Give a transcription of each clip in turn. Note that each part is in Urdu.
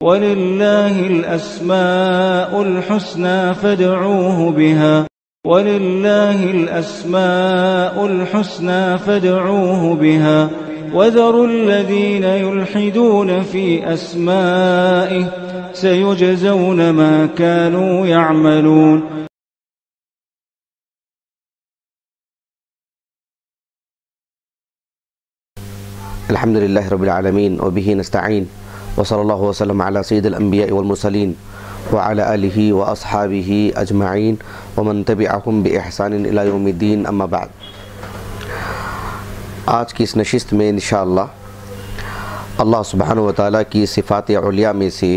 وَلِلَّهِ الْأَسْمَاءُ الْحُسْنَى فَادْعُوهُ بِهَا وَلِلَّهِ الْأَسْمَاءُ الْحُسْنَى فَادْعُوهُ بِهَا وَذَرُوا الَّذِينَ يُلْحِدُونَ فِي أَسْمَائِهِ سَيُجْزَوْنَ مَا كَانُوا يَعْمَلُونَ. الحمد لله رب العالمين وبه نستعين وصلى الله وسلم على سيد الأنبياء والمرسلين وعلى آله وأصحابه أجمعين ومن تبعهم بإحسان إلى يوم الدين. أما بعد، آج کی اس نشست میں انشاءاللہ اللہ سبحانہ وتعالی کی صفات علیہ میں سے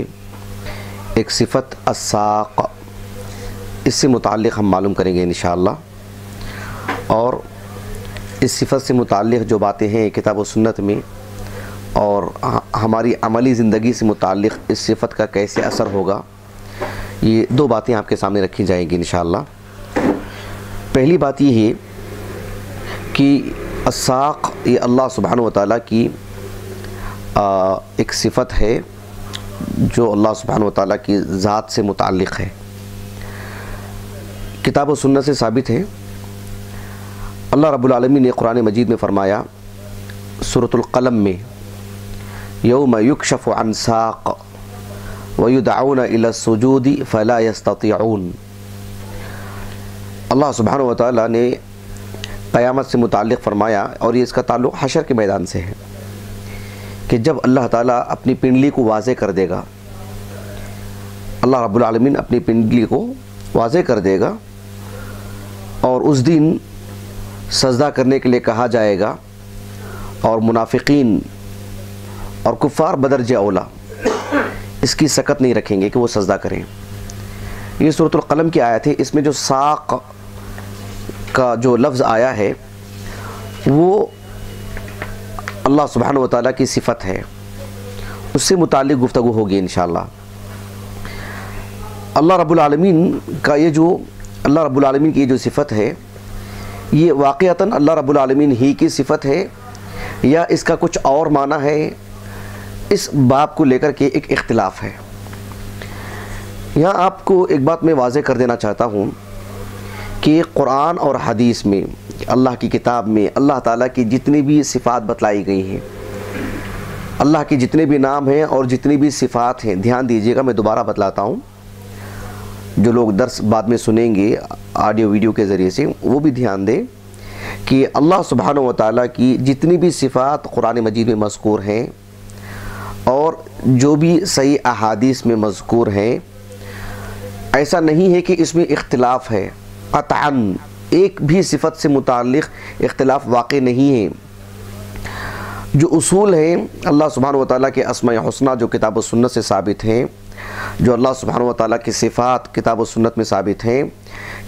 ایک صفت الساق، اس سے متعلق ہم معلوم کریں گے انشاءاللہ. اور اس صفت سے متعلق جو باتیں ہیں کتاب و سنت میں اور ہماری عملی زندگی سے متعلق اس صفت کا کیسے اثر ہوگا، یہ دو باتیں آپ کے سامنے رکھی جائیں گی انشاءاللہ. پہلی بات یہ ہے کہ الساق یہ اللہ سبحانہ وتعالی کی ایک صفت ہے جو اللہ سبحانہ وتعالی کی ذات سے متعلق ہے، کتاب و سنت سے ثابت ہے. اللہ رب العالمین نے قرآن مجید میں فرمایا سورۃ القلم میں، یوم یکشف عن ساق ویدعون الی السجود فلا یستطیعون. اللہ سبحانہ وتعالی نے قیامت سے متعلق فرمایا، اور یہ اس کا تعلق حشر کے میدان سے ہے، کہ جب اللہ تعالیٰ اپنی پنڈلی کو واضح کر دے گا، اللہ رب العالمین اپنی پنڈلی کو واضح کر دے گا، اور اس دن سجدہ کرنے کے لیے کہا جائے گا، اور منافقین اور کفار بدرجہ اولا اس کی سکت نہیں رکھیں گے کہ وہ سجدہ کریں. یہ سورۃ القلم کی آیت ہے. اس میں جو ساق کا جو لفظ آیا ہے وہ اللہ سبحانہ وتعالیٰ کی صفت ہے، اس سے متعلق گفتگو ہوگی انشاءاللہ. اللہ رب العالمین کی یہ جو صفت ہے یہ واقعتاً اللہ رب العالمین ہی کی صفت ہے یا اس کا کچھ اور معنی ہے، اس باب کو لے کر کے ایک اختلاف ہے. یہاں آپ کو ایک بات میں واضح کر دینا چاہتا ہوں کہ قرآن اور حدیث میں، اللہ کی کتاب میں اللہ تعالیٰ کی جتنی بھی صفات بتلائی گئی ہیں، اللہ کے جتنے بھی نام ہیں اور جتنی بھی صفات ہیں، دھیان دیجئے گا، میں دوبارہ بتلاتا ہوں، جو لوگ درس بعد میں سنیں گے آڈیو ویڈیو کے ذریعے سے وہ بھی دھیان دیں کہ اللہ سبحانہ وتعالیٰ کی جتنی بھی صفات قرآن مجید میں مذکور ہیں اور جو بھی صحیح احادیث میں مذکور ہیں، ایسا نہیں ہے کہ اس میں اختلاف ہے. قطعاً ایک بھی صفت سے متعلق اختلاف واقع نہیں ہے. جو اصول ہیں اللہ سبحانہ وتعالیٰ کے اسماء حسنہ جو کتاب و سنت سے ثابت ہیں، جو اللہ سبحانہ وتعالیٰ کی صفات کتاب و سنت میں ثابت ہیں،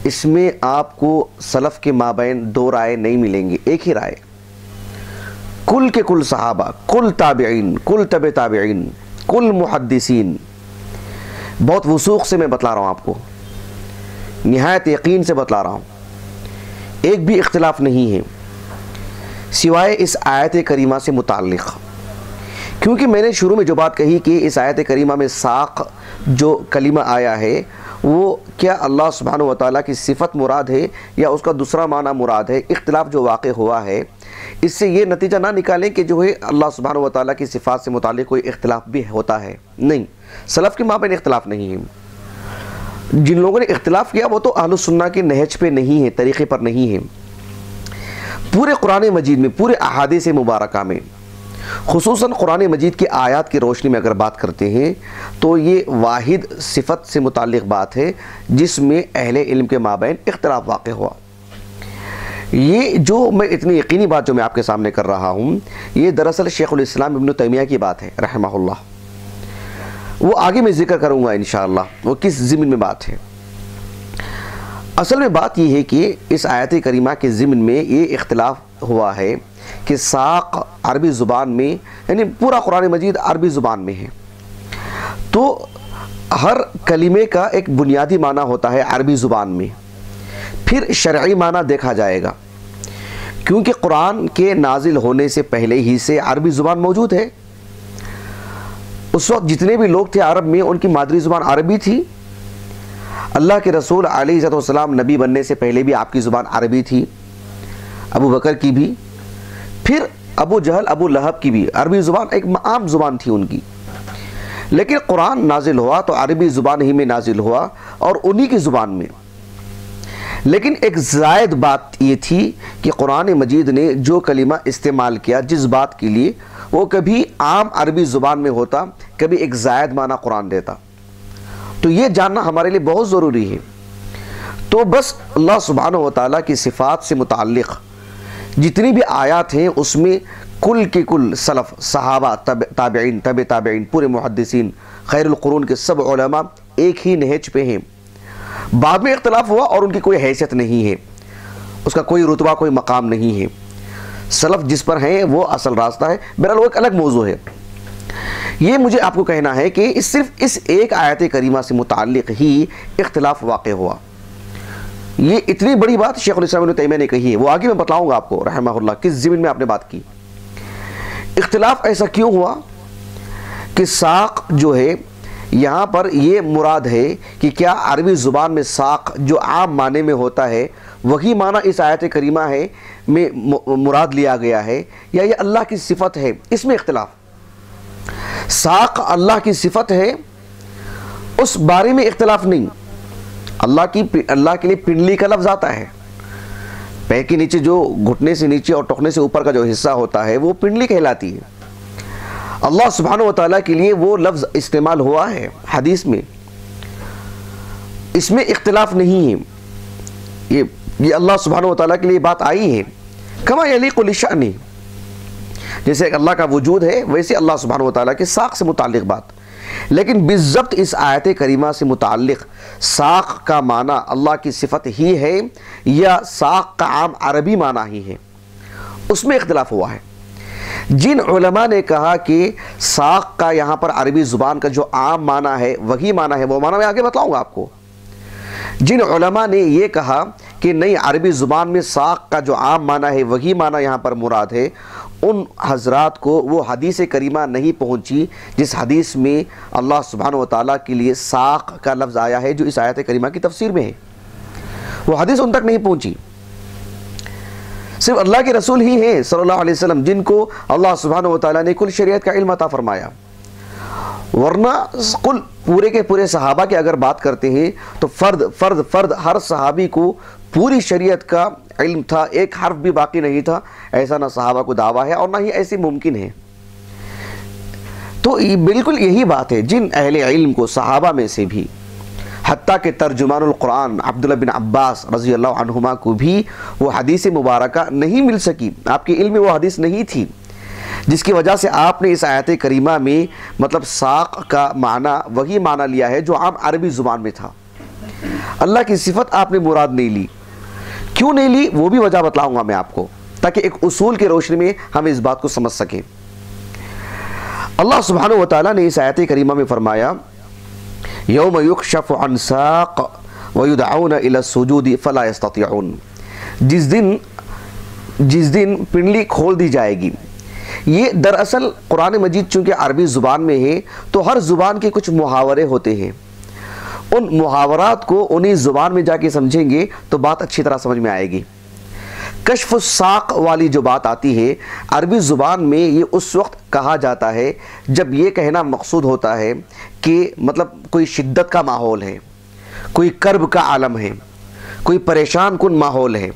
اس میں آپ کو سلف کے مابین دو رائے نہیں ملیں گی، ایک ہی رائے. کل کے کل صحابہ، کل تابعین، کل تبع تابعین، کل محدثین، بہت وثوق سے میں بتلا رہا ہوں آپ کو، نہایت یقین سے بتلا رہا ہوں، ایک بھی اختلاف نہیں ہے سوائے اس آیت کریمہ سے متعلق. کیونکہ میں نے شروع میں جو بات کہی کہ اس آیت کریمہ میں ساق جو کلمہ آیا ہے وہ کیا اللہ سبحانہ وتعالیٰ کی صفت مراد ہے یا اس کا دوسرا معنی مراد ہے، اختلاف جو واقع ہوا ہے اس سے یہ نتیجہ نہ نکالیں کہ جو ہے اللہ سبحانہ وتعالیٰ کی صفات سے متعلق کوئی اختلاف بھی ہوتا ہے. نہیں، سلف کے مابین اختلاف نہیں ہے. جن لوگوں نے اختلاف کیا وہ تو اہل السنہ کے نہج پہ نہیں ہے، طریقے پر نہیں ہے. پورے قرآن مجید میں، پورے احادیث مبارکہ میں، خصوصاً قرآن مجید کی آیات کی روشنی میں اگر بات کرتے ہیں تو یہ واحد صفت سے متعلق بات ہے جس میں اہل علم کے مابین اختلاف واقع ہوا. یہ جو میں اتنی یقینی بات جو میں آپ کے سامنے کر رہا ہوں، یہ دراصل شیخ الاسلام ابن تیمیہ کی بات ہے رحمہ اللہ. وہ آگے میں ذکر کروں گا انشاءاللہ وہ کس ضمن میں بات ہے. اصل میں بات یہ ہے کہ اس آیت کریمہ کے ضمن میں یہ اختلاف ہوا ہے کہ ساق عربی زبان میں، یعنی پورا قرآن مجید عربی زبان میں ہے، تو ہر کلمے کا ایک بنیادی معنی ہوتا ہے عربی زبان میں، پھر شرعی معنی دیکھا جائے گا، کیونکہ قرآن کے نازل ہونے سے پہلے ہی سے عربی زبان موجود ہے. اس وقت جتنے بھی لوگ تھے عرب میں ان کی مادری زبان عربی تھی. اللہ کے رسول علیہ السلام نبی بننے سے پہلے بھی آپ کی زبان عربی تھی, ابو بکر کی بھی, پھر ابو جہل ابو لہب کی بھی عربی زبان ایک عام زبان تھی ان کی. لیکن قرآن نازل ہوا تو عربی زبان ہی میں نازل ہوا اور انہی کی زبان میں. لیکن ایک زائد بات یہ تھی کہ قرآن مجید نے جو کلمہ استعمال کیا جس بات کے لیے, وہ کبھی عام عربی زبان میں ہوتا, کبھی ایک زائد معنی قرآن دیتا. تو یہ جاننا ہمارے لیے بہت ضروری ہے. تو بس اللہ سبحانہ و تعالیٰ کی صفات سے متعلق جتنی بھی آیات ہیں اس میں کل کے کل سلف, صحابہ, تابعین, تبع تابعین, پورے محدثین, خیر القرون کے سب علماء ایک ہی نہج پہ ہیں. بعد میں اختلاف ہوا اور ان کی کوئی حیثیت نہیں ہے, اس کا کوئی رتبہ کوئی مقام نہیں ہے. سلف جس پر ہیں وہ اصل راستہ ہے. بہرحال وہ ایک الگ موضوع ہے. یہ مجھے آپ کو کہنا ہے کہ صرف اس ایک آیت کریمہ سے متعلق ہی اختلاف واقع ہوا. یہ اتنی بڑی بات شیخ الاسلام ابن تیمیہ نے کہی ہے, وہ آگے میں بتلاؤں گا آپ کو رحمہ اللہ کس ضمن میں آپ نے بات کی. اختلاف ایسا کیوں ہوا کہ ساق جو ہے یہاں پر یہ مراد ہے کہ کیا عربی زبان میں ساق جو عام معنی میں ہوتا ہے وہی معنی اس آیت کریمہ ہے میں مراد لیا گیا ہے, یا یہ اللہ کی صفت ہے. اس میں اختلاف. ساق اللہ کی صفت ہے اس بارے میں اختلاف نہیں. اللہ کے لیے پنڈلی کا لفظ آتا ہے. پیر کے نیچے جو گھٹنے سے نیچے اور ٹخنے سے اوپر کا جو حصہ ہوتا ہے وہ پنڈلی کہلاتی ہے. اللہ سبحانہ و تعالیٰ کے لیے وہ لفظ استعمال ہوا ہے حدیث میں, اس میں اختلاف نہیں ہے. یہ اللہ سبحانہ و تعالیٰ کے لیے بات آئی ہے. کما یلیق لشأنہ, جیسے اللہ کا وجود ہے ویسے اللہ سبحانہ و تعالیٰ کے ساق سے متعلق بات. لیکن بالضبط اس آیت کریمہ سے متعلق ساق کا معنی اللہ کی صفت ہی ہے یا ساق کا عام عربی معنی ہی ہے, اس میں اختلاف ہوا ہے. جن علماء نے کہا کہ ساق کا یہاں پر عربی زبان کا جو عام معنی ہے وہی معنی ہے, وہ معنی میں آگے بتلاؤں گا آپ کو. جن علماء نے یہ کہا کہ نہیں عربی زبان میں ساق کا جو عام معنی ہے وہی معنی یہاں پر مراد ہے, ان حضرات کو وہ حدیث کریمہ نہیں پہنچی جس حدیث میں اللہ سبحانہ و تعالیٰ کے لیے ساق کا لفظ آیا ہے جو اس آیت کریمہ کی تفسیر میں ہے. وہ حدیث ان تک نہیں پہنچی. صرف اللہ کے رسول ہی ہیں صلی اللہ علیہ وسلم جن کو اللہ سبحانہ و تعالیٰ نے کل شریعت کا علم عطا فرمایا. ورنہ کل پورے کے پورے صحابہ کے اگر بات کرتے ہیں تو فرد ہر صحابی کو پوری شریعت کا علم تھا, ایک حرف بھی باقی نہیں تھا. ایسا نہ صحابہ کو دعویٰ ہے اور نہ ہی ایسی ممکن ہے. تو بالکل یہی بات ہے جن اہل علم کو صحابہ میں سے بھی, حتیٰ کہ ترجمان القرآن عبداللہ بن عباس رضی اللہ عنہما کو بھی وہ حدیث مبارکہ نہیں مل سکی. آپ کے علم میں وہ حدیث نہیں تھی جس کی وجہ سے آپ نے اس آیت کریمہ میں مطلب ساق کا معنی وہی معنی لیا ہے جو عام عربی زبان میں تھا. اللہ کی صفت آپ نے مراد نہیں لی. کیوں نہیں لی وہ بھی وجہ بتلاؤں گا میں آپ کو, تاکہ ایک اصول کے روشنی میں ہم اس بات کو سمجھ سکیں. اللہ سبحانہ و تعالیٰ نے اس آیت کریمہ میں فرمایا یوم یکشف عن ساق ویدعون الی السجود فلا یستطیعون, جس دن پنڈلی کھول دی جائے گی. یہ دراصل قرآن مجید چونکہ عربی زبان میں ہے تو ہر زبان کے کچھ محاورے ہوتے ہیں. ان محاورات کو انہی زبان میں جا کے سمجھیں گے تو بات اچھی طرح سمجھ میں آئے گی. کشف الساق والی جو بات آتی ہے عربی زبان میں یہ اس وقت کہا جاتا ہے جب یہ کہنا مقصود ہوتا ہے کہ مطلب کوئی شدت کا ماحول ہے, کوئی کرب کا عالم ہے, کوئی پریشان کن ماحول ہے.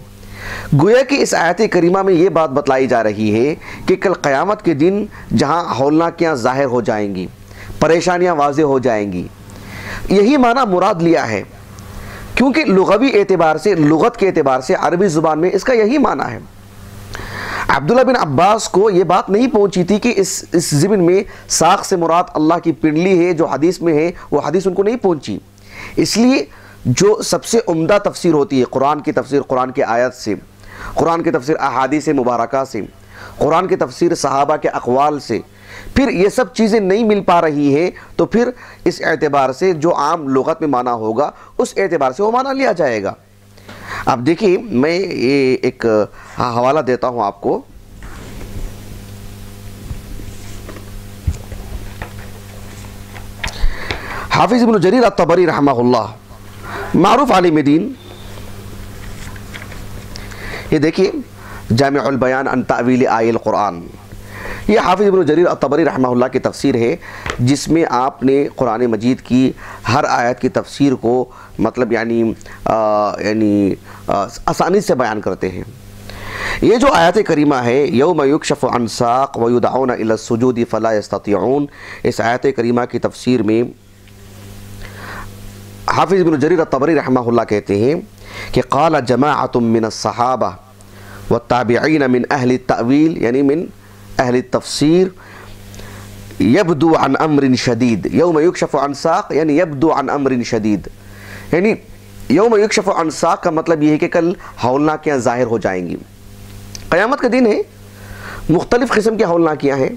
گویا کہ اس آیت کریمہ میں یہ بات بتلائی جا رہی ہے کہ کل قیامت کے دن جہاں ہولناکیاں ظاہر ہو جائیں گی, پریشانیاں واضح ہو جائیں گی, یہی معنی مراد لیا ہے. کیونکہ لغوی اعتبار سے, لغت کے اعتبار سے عربی زبان میں اس کا یہی معنی ہے. عبداللہ بن عباس کو یہ بات نہیں پہنچی تھی کہ اس ضمن میں ساق سے مراد اللہ کی پنڈلی ہے جو حدیث میں ہے, وہ حدیث ان کو نہیں پہنچی. اس لیے جو سب سے عمدہ تفسیر ہوتی ہے قرآن کی تفسیر قرآن کے آیت سے, قرآن کی تفسیر احادیث مبارکہ سے, قرآن کی تفسیر صحابہ کے اقوال سے, پھر یہ سب چیزیں نہیں مل پا رہی ہیں تو پھر اس اعتبار سے جو عام لغت میں معنی ہوگا اس اعتبار سے وہ معنی لیا جائے گا. اب دیکھیے میں یہ ایک حوالہ دیتا ہوں آپ کو. حافظ ابن جریر الطبری رحمہ اللہ معروف عالم دین، یہ دیکھیے جامع البیان عن تأویل آیہ القرآن، یہ حافظ ابن جریر الطبری رحمہ اللہ کی تفسیر ہے، جس میں آپ نے قرآن مجید کی ہر آیت کی تفسیر کو مطلب یعنی آسانی سے بیان کرتے ہیں۔ یہ جو آیت کریمہ ہے یوم یکشف عن ساق ویدعون الی السجود فلا یستطیعون، اس آیت کریمہ کی تفسیر میں حافظ ابن جریر الطبری رحمہ اللہ کہتے ہیں کہ قال جماعت من الصحابہ والتابعین من اہل التأویل یعنی من اہل التفسیر یبدو عن امر شدید، یوم یکشف عن ساق یعنی یبدو عن امر شدید، یعنی یوم یکشف عن ساق کا مطلب یہ ہے کہ کل ہولناکیاں ظاہر ہو جائیں گی، قیامت کا دن ہے، مختلف قسم کی ہولناکیاں ہیں،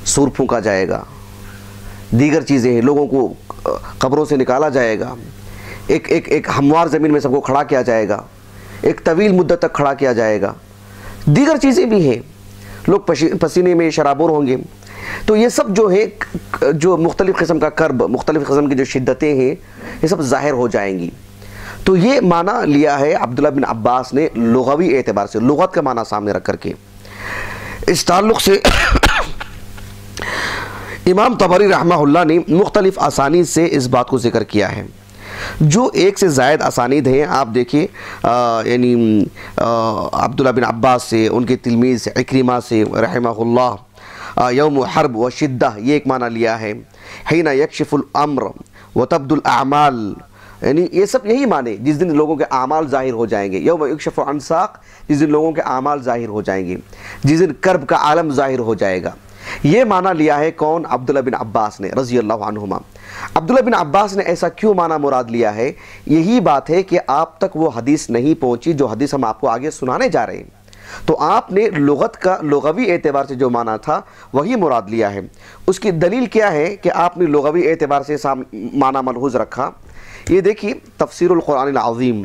سور پھونکا جائے گا، دیگر چیزیں ہیں، لوگوں کو قبروں سے نکالا جائے گا، ایک ہموار زمین میں سب کو کھڑا کیا جائے گا، ایک طویل مدت تک کھڑا کیا جائے گا، دیگر چیزیں بھی ہیں، لوگ پسینے میں شرابور ہوں گے، تو یہ سب جو ہے جو مختلف قسم کا کرب، مختلف قسم کی جو شدتیں ہیں، یہ سب ظاہر ہو جائیں گی۔ تو یہ معنی لیا ہے عبداللہ بن عباس نے لغوی اعتبار سے، لغت کا معنی سامنے رکھ کر کے۔ اس تعلق سے امام طبری رحمہ اللہ نے مختلف اسانید سے اس بات کو ذکر کیا ہے، جو ایک سے زائد اسانید ہیں۔ آپ دیکھیں یعنی عبداللہ بن عباس سے، ان کے تلمیذ سے عکرمہ سے رحمہ اللہ، یوم حرب و شدہ یہ ایک معنی لیا ہے، حین یکشف الامر وتبدو الاعمال، یعنی یہ سب یہی معنی جس دن لوگوں کے اعمال ظاہر ہو جائیں گے، یوم یکشف عن ساق جس دن لوگوں کے اعمال ظاہر ہو جائیں گے، جس دن کرب کا عالم ظاہر ہو جائے گا۔ یہ معنی لیا ہے کون؟ عبداللہ بن عباس نے رضی اللہ عنہما۔ عبداللہ بن عباس نے ایسا کیوں معنی مراد لیا ہے؟ یہی بات ہے کہ آپ تک وہ حدیث نہیں پہنچی جو حدیث ہم آپ کو آگے سنانے جا رہے ہیں، تو آپ نے لغت کا لغوی اعتبار سے جو معنی تھا وہی مراد لیا ہے۔ اس کی دلیل کیا ہے کہ آپ نے لغوی اعتبار سے معنی ملحوظ رکھا؟ یہ دیکھیے تفسیر القرآن العظیم،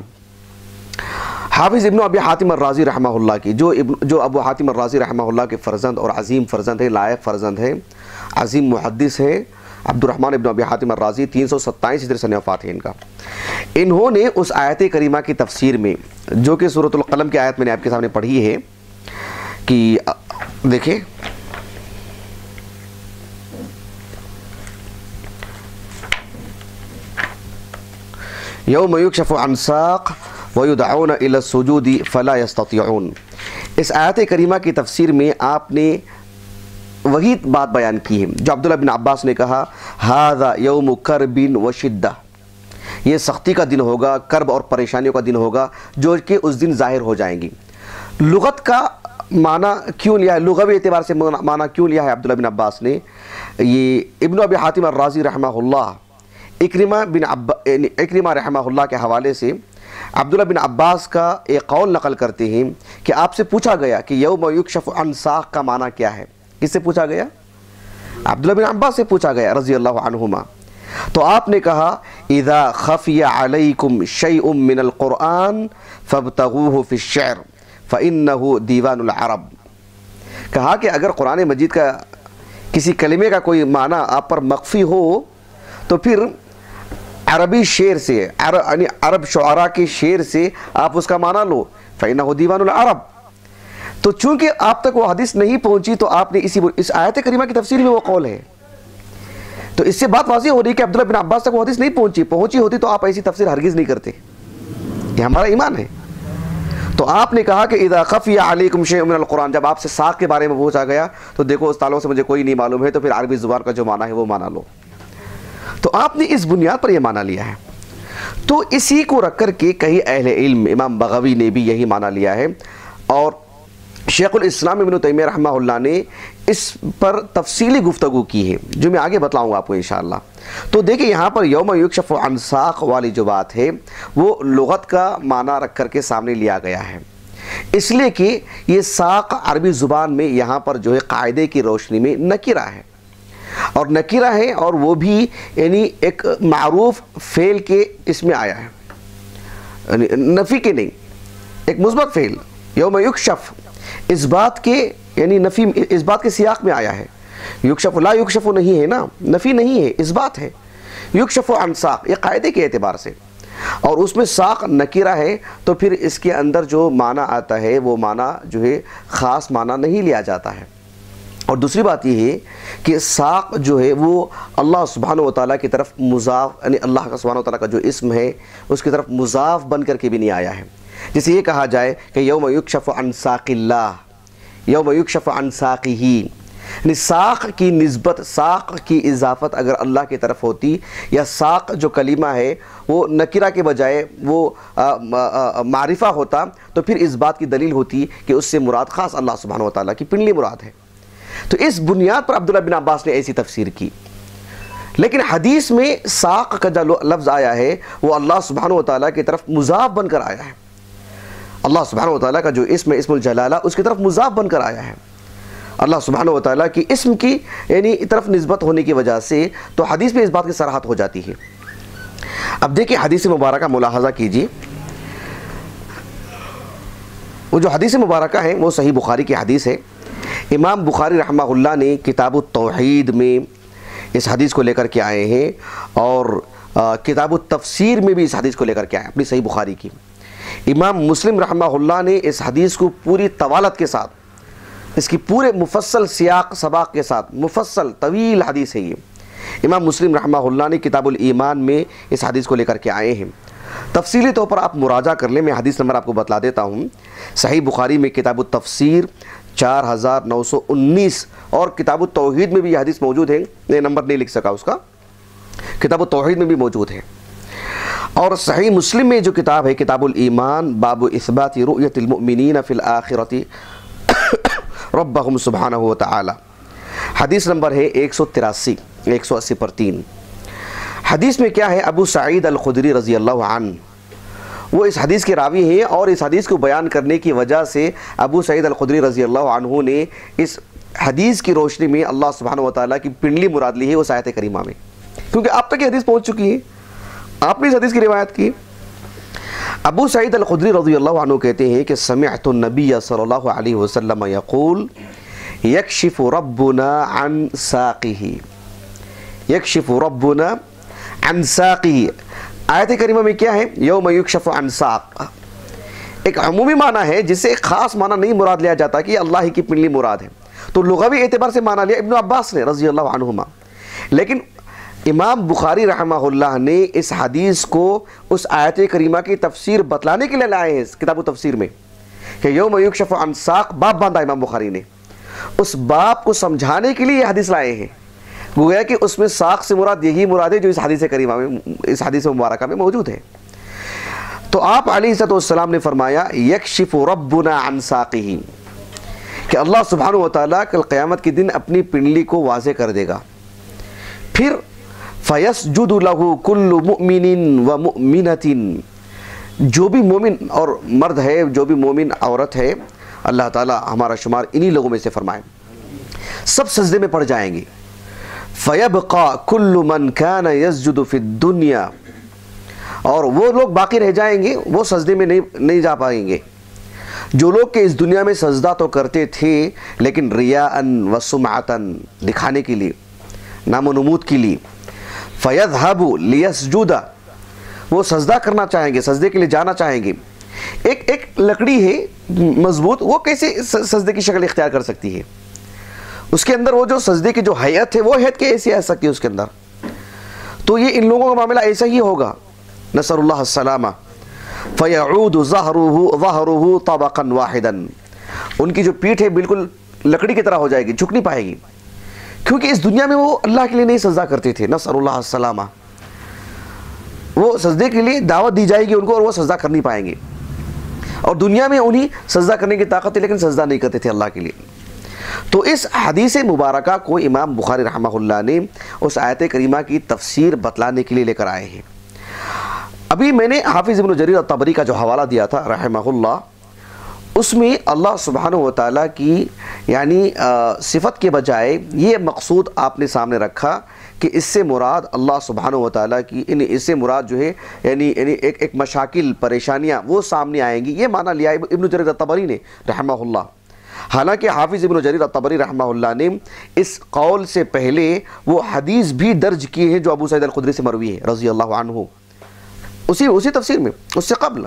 حافظ ابن ابی حاتم الرازی رحمہ اللہ کی، جو ابو حاتم الرازی رحمہ اللہ کے فرزند اور عظیم فرزند ہیں، لائق فرزند ہیں، عظیم محدث ہیں، عبد الرحمن ابن ابی حاتم الرازی 327 ہجری سن وفات ہے ان کا۔ انہوں نے اس آیت کریمہ کی تفسیر میں، جو کہ سورۃ القلم کی آیت میں نے آپ کے سامنے پڑھی ہے، کہ دیکھیں یوم یکشف عن ساق ویدعون الی السجود فلا یستطیعون، اس آیت کریمہ کی تفسیر میں آپ نے وہی بات بیان کی ہے جو عبداللہ بن عباس نے کہا، ھذا یوم کرب و شدہ، یہ سختی کا دن ہوگا، کرب اور پریشانیوں کا دن ہوگا جو کہ اس دن ظاہر ہو جائیں گی۔ لغت کا معنی کیوں لیا ہے، لغوی اعتبار سے معنی کیوں لیا ہے عبداللہ بن عباس نے؟ یہ ابن ابی حاتم الرازی رحمہ اللہ عکرمہ رحمہ اللہ کے حوالے سے عبداللہ بن عباس کا ایک قول نقل کرتے ہیں کہ آپ سے پوچھا گیا کہ یوم یکشف عن ساق کا معنی کیا ہے۔ کس سے پوچھا گیا؟ عبداللہ بن عباس سے پوچھا گیا رضی اللہ عنہما۔ تو آپ نے کہا اذا خفی علیکم شیء من القرآن فابتغوہ فی الشعر فإنہ دیوان العرب، کہا کہ اگر قرآن مجید کا کسی کلمے کا کوئی معنی آپ پر مخفی ہو تو پھر عربی شعر سے، یعنی عرب شعراء کے شعر سے آپ اس کا معنی لو، فإنہ دیوان العرب۔ تو چونکہ آپ تک وہ حدیث نہیں پہنچی تو آپ نے اس آیت کریمہ کی تفسیر میں وہ قول ہے، تو اس سے بات واضح ہو رہی ہے کہ عبداللہ بن عباس تک وہ حدیث نہیں پہنچی ہوتی تو آپ ایسی تفسیر ہرگز نہیں کرتے، یہ ہمارا ایمان ہے۔ تو آپ نے کہا کہ اذا خفی علیکم شیء من القرآن، جب آپ سے ساق کے بارے میں پوچھا گیا تو دیکھو اس تعلق سے مجھے کوئی نہیں معلوم ہے، تو پھر عربی زبان کا جو معنی ہے وہ معنی لو۔ تو آپ نے اس بنیاد پر یہ معنی لیا ہے۔ تو اسی کو رکھ کر کے کئی اہل علم، امام بغوی نے بھی یہی معنی لیا ہے، اور شیخ الاسلام ابن تیمیہ رحمہ اللہ نے اس پر تفصیلی گفتگو کی ہے جو میں آگے بتلاؤں گا آپ کو انشاءاللہ۔ تو دیکھیں یہاں پر یوم یکشف عن ساق والی جو بات ہے وہ لغت کا معنی رکھ کر کے سامنے لیا گیا ہے، اس لیے کہ یہ ساق عربی زبان میں یہاں پر جو ہے قاعدے کی روشنی میں نکرہ ہے، اور نکرہ ہے، اور وہ بھی یعنی ایک معروف فعل کے اس میں آیا ہے، یعنی نفی کے نہیں، ایک مثبت فعل یوم یکشف اس بات کے یعنی نفی، اس بات کے سیاق میں آیا ہے۔ یکشف لا یکشف نہیں ہے نا، نفی نہیں ہے، اس بات ہے یکشف عن ساق، یہ قاعدے کے اعتبار سے، اور اس میں ساق نکرہ ہے تو پھر اس کے اندر جو معنی آتا ہے وہ معنی جو ہے خاص معنی نہیں لیا جاتا ہے۔ اور دوسری بات یہ ہے کہ ساق جو ہے وہ اللہ سبحانہ و تعالیٰ کی طرف مضاف، یعنی اللہ کا سبحانہ و تعالیٰ کا جو اسم ہے اس کی طرف مضاف بن کر کے بھی نہیں آیا ہے۔ جیسے یہ کہا جائے کہ یوم یکشف عن ساق اللہ، یوم یکشف عن ساقہ، یعنی ساق کی نسبت، ساق کی اضافت اگر اللہ کی طرف ہوتی، یا ساق جو کلمہ ہے وہ نکرہ کے بجائے وہ معرفہ ہوتا، تو پھر اس بات کی دلیل ہوتی کہ اس سے مراد خاص اللہ سبحانہ و تعالیٰ کی پنڈلی مراد ہے۔ تو اس بنیاد پر عبداللہ بن عباس نے ایسی تفسیر کی۔ لیکن حدیث میں ساق کا جو لفظ آیا ہے وہ اللہ سبحانہ و تعالیٰ کی طرف مضاف بن کر آیا ہے۔ اللہ سبحانہ و تعالیٰ کا جو اسم ہے، اسم الجلالہ، اس کی طرف مضاف بن کر آیا ہے۔ اللہ سبحانہ و تعالیٰ کی اسم کی یعنی طرف نسبت ہونے کی وجہ سے تو حدیث میں اس بات کی صراحت ہو جاتی ہے۔ اب دیکھیں حدیث مبارکہ ملاحظہ کیجیے، وہ جو حدیث مبارکہ ہے وہ صحیح بخاری کی حدیث ہے۔ امام بخاری رحمہ اللہ نے کتاب التوحید میں اس حدیث کو لے کر کے آئے ہیں، اور کتاب التفسیر میں بھی اس حدیث کو لے کر کے آئے ہیں اپنی صحیح بخاری کی۔ امام مسلم رحمہ اللہ نے اس حدیث کو پوری طوالت کے ساتھ، اس کی پورے مفصل سیاق سباق کے ساتھ، مفصل طویل حدیث ہے یہ، امام مسلم رحمہ اللہ نے کتاب الایمان میں اس حدیث کو لے کر کے آئے ہیں۔ تفصیلی طور پر آپ مراجعہ کر لیں، میں حدیث نمبر آپ کو بتلا دیتا ہوں۔ صحیح بخاری میں کتاب التفسیر 4919، اور کتاب التوحید میں بھی یہ حدیث موجود ہے، میں نمبر نہیں لکھ سکا اس کا، کتاب التوحید میں بھی موجود ہے۔ اور صحیح مسلم میں جو کتاب ہے کتاب الایمان، باب اثبات رؤیت المؤمنین فی الآخرۃ ربہم سبحانہ و تعالی، حدیث نمبر ہے 183، 180 پر 3۔ حدیث میں کیا ہے، ابو سعید الخدری رضی اللہ عنہ وہ اس حدیث کے راوی ہیں، اور اس حدیث کو بیان کرنے کی وجہ سے ابو سعید الخدری رضی اللہ عنہ نے اس حدیث کی روشنی میں اللہ سبحانہ و تعالیٰ کی پنڈلی مراد لی ہے اس آیت کریمہ میں، کیونکہ آپ تک یہ حدیث پہنچ چکی ہے، آپ نے اس حدیث کی روایت کی۔ ابو سعید الخدری رضی اللہ عنہ کہتے ہیں کہ سمعت النبی صلی اللہ علیہ وسلم یقول یکشف ربنا عن ساقہ، یکشف ربنا عن ساقہ۔ آیت کریمہ میں کیا ہے، یوم یکشف عن ساق، ایک عمومی معنی ہے جس سے ایک خاص معنی نہیں مراد لیا جاتا کہ اللہ ہی کی پنڈلی مراد ہے، تو لغوی اعتبار سے معنی لیا ابن عباس نے رضی اللہ عنہما۔ لیکن امام بخاری رحمہ اللہ نے اس حدیث کو اس آیت کریمہ کی تفسیر بتلانے کے لیے لائے ہیں کتاب التفسیر میں، کہ یوم یکشف عن ساق باب باندھا امام بخاری نے، اس باب کو سمجھانے کے لیے یہ حدیث لائے ہیں، گویا کہ اس میں ساق سے مراد یہی مراد ہے جو اس حدیث کریمہ میں، اس حدیث مبارکہ میں موجود ہے۔ تو آپ علیہ السلام نے فرمایا یکشف ربنا عن ساقہ، کہ اللہ سبحانہ و تعالیٰ کل قیامت کے دن اپنی پنڈلی کو واضح کر دے گا، پھر فَيَسْجُدُ لَهُ كُلُّ مُؤْمِنٍ وَمُؤْمِنَةٍ، جو بھی مومن اور مرد ہے، جو بھی مومن عورت ہے، اللہ تعالیٰ ہمارا شمار انہی لوگوں میں سے فرمائے، سب سجدے میں پڑ جائیں گے۔ فَيَبْقَى كُلُّ مَنْ كَانَ يَسْجُدُ فِي الدُّنْيَا، اور وہ لوگ باقی رہ جائیں گے، وہ سجدے میں نہیں جا پائیں گے، جو لوگ کہ اس دنیا میں سجدہ تو کرتے تھے لیکن ریاءً وسمعتاً، دکھانے کے لیے، نام و نمود کے لیے۔ فَيَذْهَبُ لِيَسْجُدَ، وہ سجدہ کرنا چاہیں گے، سجدے کے لیے جانا چاہیں گے۔ ایک لکڑی ہے مضبوط، وہ کیسے سجدے کی شکل اختیار کر سکتی ہے؟ اس کے اندر وہ جو سجدے کی جو حیت ہے، وہ حیت کیسے آ سکتی ہے اس کے اندر؟ تو یہ ان لوگوں کا معاملہ ایسا ہی ہوگا، نسأل اللہ السلامہ۔ فَيَعُودُ ظَهْرُهُ طَبَقًا وَاحِدًا، ان کی جو پیٹھ ہے بالکل لکڑی کی طرح ہو جائے گی، جھک نہیں پائے گی، کیونکہ اس دنیا میں وہ اللہ کے لیے نہیں سجدہ کرتے تھے، نسأل اللہ السلامہ۔ وہ سجدے کے لیے دعوت دی جائے گی ان کو اور وہ سجدہ کر نہیں پائیں گے، اور دنیا میں انہیں سجدہ کرنے کی طاقت ہے لیکن سجدہ نہیں کرتے تھے اللہ کے لیے۔ تو اس حدیث مبارکہ کو امام بخاری رحمہ اللہ نے اس آیت کریمہ کی تفسیر بتلانے کے لیے لے کر آئے ہیں۔ ابھی میں نے حافظ ابن جریر الطبری کا جو حوالہ دیا تھا رحمہ اللہ، اس میں اللہ سبحانہ و تعالیٰ کی یعنی صفت کے بجائے یہ مقصود آپ نے سامنے رکھا کہ اس سے مراد اللہ سبحانہ و تعالیٰ کی، اس سے مراد جو ہے یعنی ایک مشاکل، پریشانیاں وہ سامنے آئیں گی، یہ معنی لیا ابن جریر الطبری نے رحمہ اللہ۔ حالانکہ حافظ ابن جریر الطبری رحمہ اللہ نے اس قول سے پہلے وہ حدیث بھی درج کیے ہیں جو ابو سعید الخدری سے مروی ہے رضی اللہ عنہ، اسی تفسیر میں اس سے قبل۔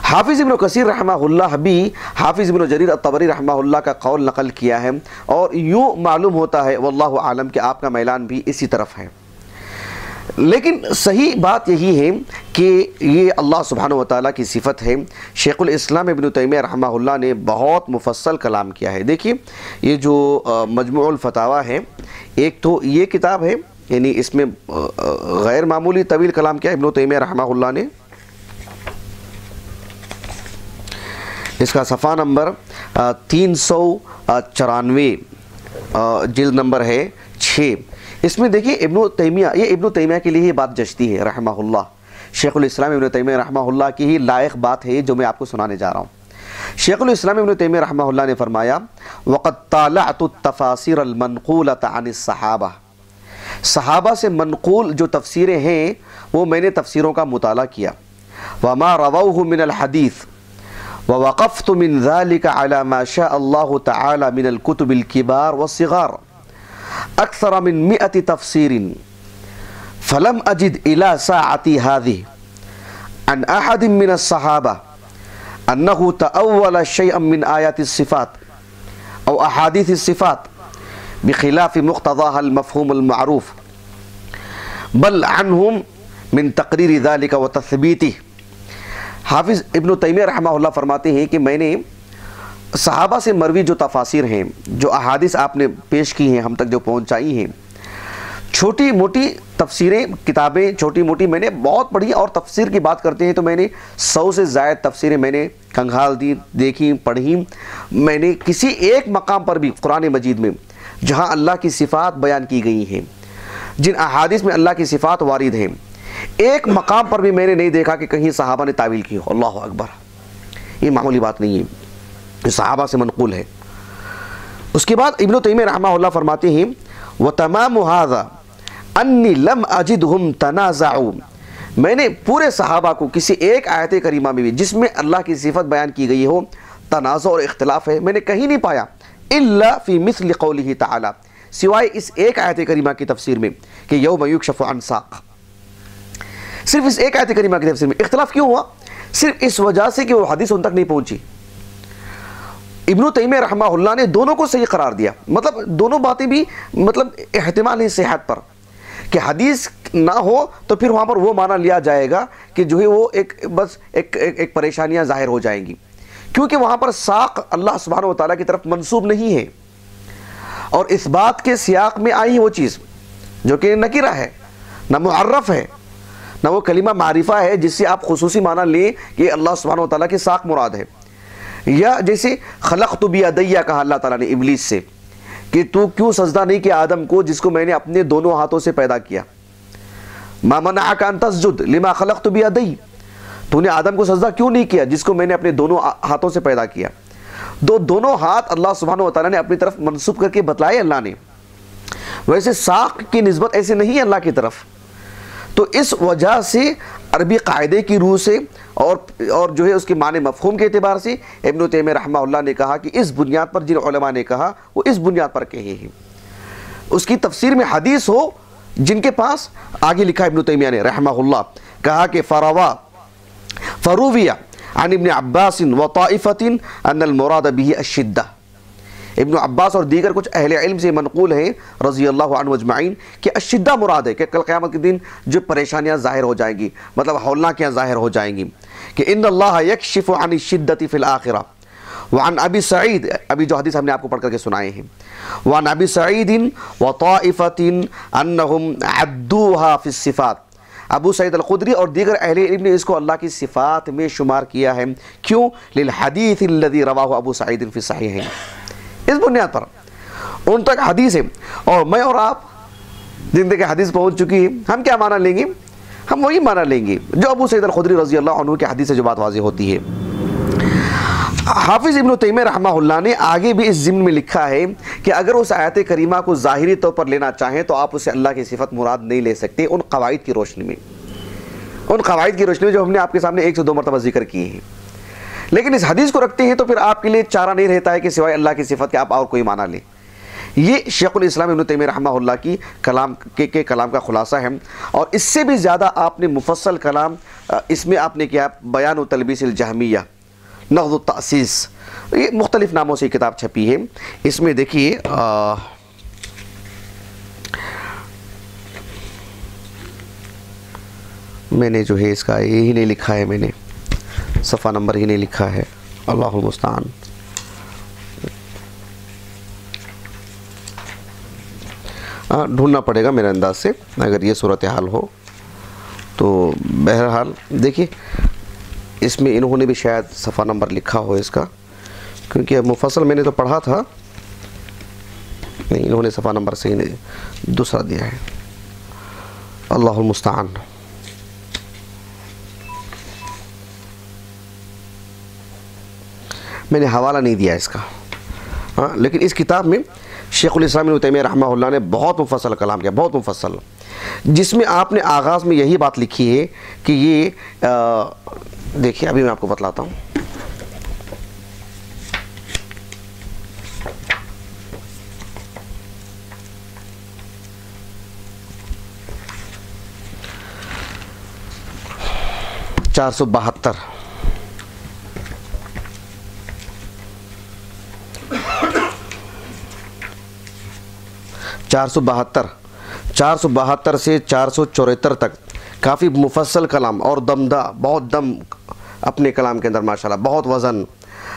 حافظ ابن کثیر رحمہ اللہ بھی حافظ ابن جریر الطبری رحمہ اللہ کا قول نقل کیا ہے، اور یوں معلوم ہوتا ہے واللہ عالم کہ آپ کا میلان بھی اسی طرف ہے۔ لیکن صحیح بات یہی ہے کہ یہ اللہ سبحانہ وتعالیٰ کی صفت ہے۔ شیخ الاسلام ابن تیمیہ رحمہ اللہ نے بہت مفصل کلام کیا ہے۔ دیکھیے یہ جو مجموع الفتاویٰ ہے، ایک تو یہ کتاب ہے، یعنی اس میں غیر معمولی طویل کلام کیا ابن تیمیہ رحمہ اللہ نے۔ اس کا صفحہ نمبر 394، جلد نمبر ہے 6۔ اس میں دیکھیے ابن تیمیہ کے لیے یہ بات جچتی ہے رحمہ اللہ، شیخ الاسلام ابن تیمیہ رحمہ اللہ کی ہی لائق بات ہے جو میں آپ کو سنانے جا رہا ہوں۔ شیخ الاسلام ابن تیمیہ رحمہ اللہ نے فرمایا وَقَدْ طَالَعْتُ التَّفَاسِيرَ الْمَنْقُولَةَ عَنِ الصحابہ، صحابہ سے منقول جو تفسیریں ہیں وہ میں نے تفسیروں کا مطالعہ کیا۔ وَمَا رَوَوْهُ مِنَ الْحَدِيثِ وَوَقَفْتُ مِنْ ذَلِكَ عَلَى مَا شَاءَ اللَّهُ تَعَالَى مِنَ الْكُتُبِ الْكِبَارِ وَالصِّغَارِ أكثر من 100 تفسير فلم أجد إلى ساعتي هذه عن أحد من الصحابة أنه تأول شيئا من آيات الصفات أو أحاديث الصفات بخلاف مقتضاها المفهوم المعروف بل عنهم من تقرير ذلك وتثبيته۔ حافظ ابن تیمیہ رحمہ اللہ فرماتے ہیں کہ میں نے صحابہ سے مروی جو تفاسیر ہیں، جو احادیث آپ نے پیش کی ہیں، ہم تک جو پہنچائی ہیں، چھوٹی موٹی تفسیریں، کتابیں چھوٹی موٹی میں نے بہت پڑھی، اور تفسیر کی بات کرتے ہیں تو میں نے 100 سے زائد تفسیریں میں نے کنگھال دی، دیکھی، پڑھی۔ میں نے کسی ایک مقام پر بھی قرآن مجید میں جہاں اللہ کی صفات بیان کی گئی ہیں، جن احادیث میں اللہ کی صفات وارد ہیں، ایک مقام پر بھی میں نے نہیں دیکھا کہ کہیں صحابہ نے تعویل کی ہو۔ اللہ اکبر، یہ معمولی بات نہیں ہے، صحابہ سے منقول ہے۔ اس کے بعد ابن تیمیہ رحمہ اللہ فرماتے ہیں وَتَمَامُ هَذَا أَنِّي لَمْ أَجِدْهُمْ تَنَازَعُوا، میں نے پورے صحابہ کو کسی ایک آیت کریمہ میں بھی جس میں اللہ کی صفت بیان کی گئی ہو تنازع اور اختلاف ہے، میں نے کہیں نہیں پایا إِلَّا فِي مِثْلِ قَوْلِهِ تَعَالَى، سوائے اس ایک آیت کریمہ کی تفسیر میں کہ یوم یکشف عن ساق، صرف اس ایک آیت کریمہ کی تفسیر میں اختلاف کیوں ہوا؟ صرف اس وجہ سے کہ وہ حدیث ان تک نہیں پہنچی۔ ابن تیمیہ رحمہ اللہ نے دونوں کو صحیح قرار دیا، مطلب دونوں باتیں بھی مطلب احتمال ہے صحت پر، کہ حدیث نہ ہو تو پھر وہاں پر وہ معنی لیا جائے گا کہ جو ہے وہ بس ایک پریشانیاں ظاہر ہو جائیں گی، کیونکہ وہاں پر ساق اللہ سبحانہ وتعالیٰ کی طرف منسوب نہیں ہے، اور اس بات کے سیاق میں آئی وہ چیز جو کہ نکرہ ہے، نہ معرف ہے، نہ وہ کلمہ معرفہ ہے جس سے آپ خصوصی معنی لیں کہ اللہ سبحانہ وتعالیٰ کی ساق مراد ہے۔ یا جیسے خلقت بیدیہ کہا اللہ تعالیٰ نے ابلیس سے کہ تو کیوں سجدہ نہیں کیا آدم کو جس کو میں نے اپنے دونوں ہاتھوں سے پیدا کیا، ما منعک ان تسجد لما خلقت بیدی، تو نے آدم کو سجدہ کیوں نہیں کیا جس کو میں نے اپنے دونوں ہاتھوں سے پیدا کیا۔ دونوں ہاتھ اللہ سبحانہ وتعالیٰ نے اپنی طرف منسوب کر کے بتلائے اللہ نے، ویسے ساق کی نسبت ایسے نہیں ہے اللہ کی طرف۔ تو اس وجہ سے عربی قاعدے کی روح سے اور جو ہے اس کے معنی مفہوم کے اعتبار سے ابن تیمیہ رحمہ اللہ نے کہا کہ اس بنیاد پر جن علماء نے کہا وہ اس بنیاد پر کہے ہیں، اس کی تفسیر میں حدیث ہو جن کے پاس آگے لکھا ابن تیمیہ نے رحمہ اللہ، کہا کہ فرویہ عن ابن عباس وطائفة ان المراد به الشدہ، ابن عباس اور دیگر کچھ اہل علم سے منقول ہیں رضی اللہ عنہ اجمعین کہ الشدہ مراد ہے کہ کل قیامت کے دن جو پریشانیاں ظاہر ہو جائیں گی، مطلب ہولناکیاں ظاہر ہو جائیں گی، کہ ان اللہ یکشف عن الشدۃ فی الآخرہ۔ وعن ابی سعید، ابھی جو حدیث ہم نے آپ کو پڑھ کر کے سنائے ہیں، وعن ابی سعید وطائفۃ انہم عدوها فی الصفات، ابو سعید الخدری اور دیگر اہل علم نے اس کو اللہ کی صفات میں شمار کیا ہے، کیوں؟ للحدیث الذی رواہ ابو سعید فی الصحیحین، اس بنیاد پر ان تک حدیث ہے، اور میں اور آپ جن تک حدیث پہنچ چکی ہے ہم کیا معنی لیں گے؟ ہم وہی معنی لیں گے جو ابو سعید الخدری رضی اللہ عنہ کی حدیث سے جو بات واضح ہوتی ہے۔ حافظ ابن تیمیہ رحمہ اللہ نے آگے بھی اس ضمن میں لکھا ہے کہ اگر اس آیت کریمہ کو ظاہری طور پر لینا چاہیں تو آپ اسے اللہ کی صفت مراد نہیں لے سکتے، ان قواعد کی روشنی میں جو ہم نے آپ کے سامنے 1 سے 2 مرتبہ ذکر کیے ہیں۔ لیکن اس حدیث کو رکھتے ہیں تو پھر آپ کے لیے چارہ نہیں رہتا ہے کہ سوائے اللہ کی صفت کے آپ اور کوئی معنی لیں۔ یہ شیخ الاسلام ابن تیمیہ رحمہ اللہ کی کلام کا خلاصہ ہے، اور اس سے بھی زیادہ آپ نے مفصل کلام اس میں آپ نے کیا، بیان و تلبیس الجہمیہ، نقض التأسیس، یہ مختلف ناموں سے کتاب چھپی ہے۔ اس میں دیکھیے میں نے جو ہے اس کا یہی نہیں لکھا ہے، میں نے صفحہ نمبر ہی نہیں لکھا ہے، اللہ المستعان۔ ڈھونڈنا پڑے گا میرے انداز سے اگر یہ صورتحال ہو تو۔ بہرحال دیکھیے اس میں انہوں نے بھی شاید صفحہ نمبر لکھا ہو اس کا، کیونکہ مفصل میں نے تو پڑھا تھا، نہیں انہوں نے صفحہ نمبر سے ہی دوسرا دیا ہے، اللہ المستعان۔ میں نے حوالہ نہیں دیا اس کا، لیکن اس کتاب میں شیخ الاسلام ابن تیمیہ رحمہ اللہ نے بہت مفصل کلام کیا، بہت مفصل، جس میں آپ نے آغاز میں یہی بات لکھی ہے کہ یہ دیکھیے ابھی میں آپ کو بتلاتا ہوں۔ چار سو بہتر سے 474 تک کافی مفصل کلام اور دمدہ، بہت دم اپنے کلام کے اندر ماشاءاللہ، بہت وزن،